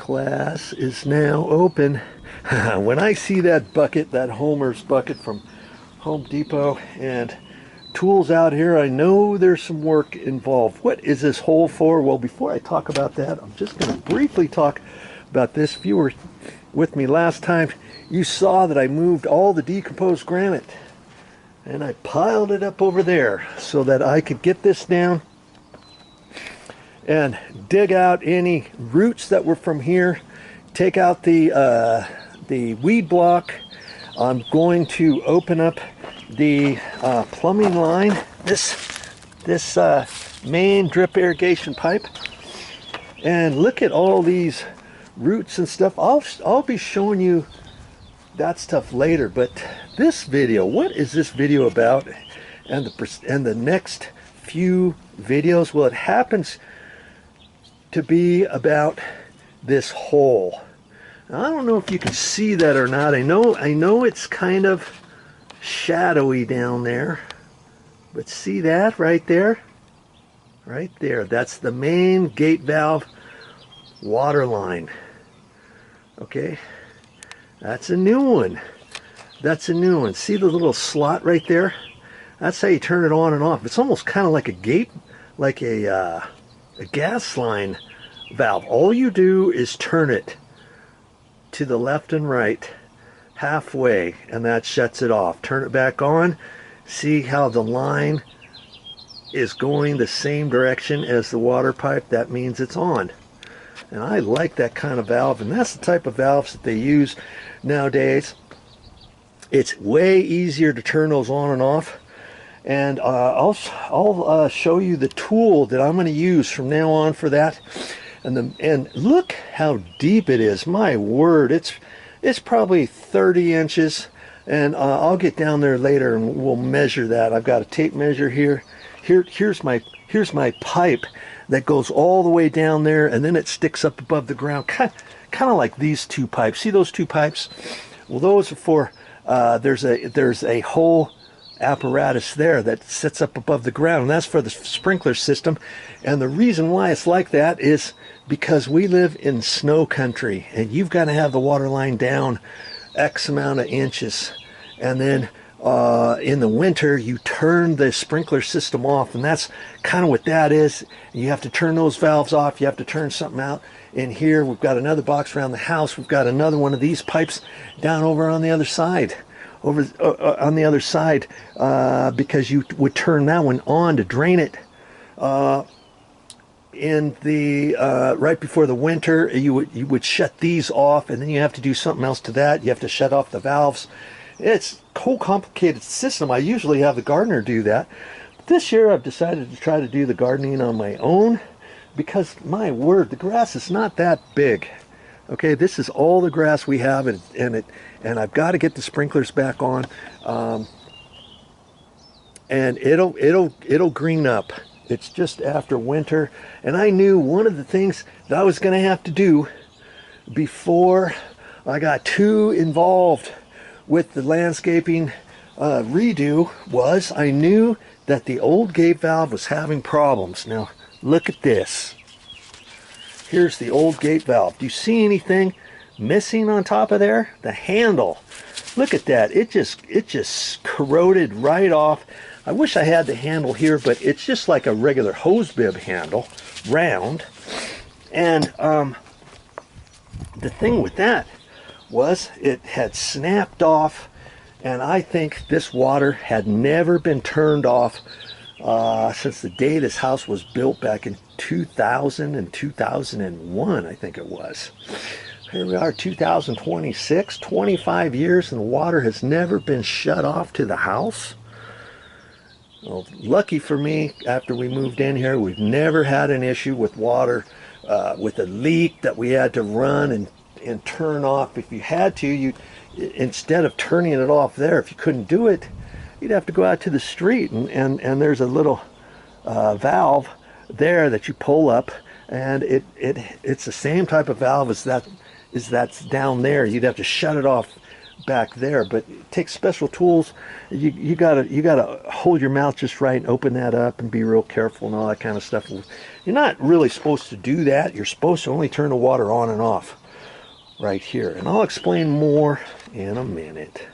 class is now open. When I see that bucket, that Homer's bucket from Home Depot, and tools out here, I know there's some work involved. What is this hole for? Well, before I talk about that, I'm just going to briefly talk about this. If you were with me last time, you saw that I moved all the decomposed granite and I piled it up over there so that I could get this down and dig out any roots that were from here, take out the weed block. I'm going to open up the plumbing line, this main drip irrigation pipe, and look at all these roots and stuff. I'll be showing you that stuff later, but this video, what is this video about, and the next few videos? Well, it happens to be about this hole. Now, I don't know if you can see that or not. I know it's kind of shadowy down there, but see that right there? Right there. That's the main gate valve water line. Okay, that's a new one. That's a new one. See the little slot right there? That's how you turn it on and off. It's almost kind of like a gate, like a gas line valve. All you do is turn it to the left and right halfway, and that shuts it off. Turn it back on. See how the line is going the same direction as the water pipe? That means it's on. And I like that kind of valve, and that's the type of valves that they use nowadays. It's way easier to turn those on and off. And I'll show you the tool that I'm going to use from now on for that. And look how deep it is. My word, it's probably 30 inches. And I'll get down there later and we'll measure that. I've got a tape measure here. Here's my pipe that goes all the way down there, and then it sticks up above the ground, kind of like these two pipes. See those two pipes? Well, those are for there's a whole apparatus there that sits up above the ground, and that's for the sprinkler system. And the reason why it's like that is because we live in snow country, and you've got to have the water line down X amount of inches, and then in the winter you turn the sprinkler system off, and that's kind of what that is. You have to turn those valves off. You have to turn something out. In here we've got another box around the house. We've got another one of these pipes down over on the other side, because you would turn that one on to drain it in the right before the winter. You would shut these off, and then you have to do something else to that. You have to shut off the valves. It's a whole complicated system. I usually have the gardener do that. But this year I've decided to try to do the gardening on my own, because my word, the grass is not that big. Okay, this is all the grass we have, and I've got to get the sprinklers back on, and it'll green up. It's just after winter, and I knew one of the things that I was going to have to do before I got too involved with the landscaping redo was I knew that the old gate valve was having problems. Now look at this. Here's the old gate valve. Do you see anything missing on top of there? The handle. Look at that. It just corroded right off. I wish I had the handle here, but it's just like a regular hose bib handle, round. And the thing with that was it had snapped off, and I think this water had never been turned off since the day this house was built back in 2000 and 2001, I think it was. Here we are, 2026, 25 years, and the water has never been shut off to the house. Well, lucky for me, after we moved in here, we've never had an issue with water, with a leak that we had to run and turn off. If you had to, instead of turning it off there, if you couldn't do it, you'd have to go out to the street, and there's a little valve there that you pull up, and it's the same type of valve as that's down there. You'd have to shut it off back there, but it takes special tools. You gotta hold your mouth just right and open that up and be real careful and all that kind of stuff. You're not really supposed to do that. You're supposed to only turn the water on and off right here, and I'll explain more in a minute.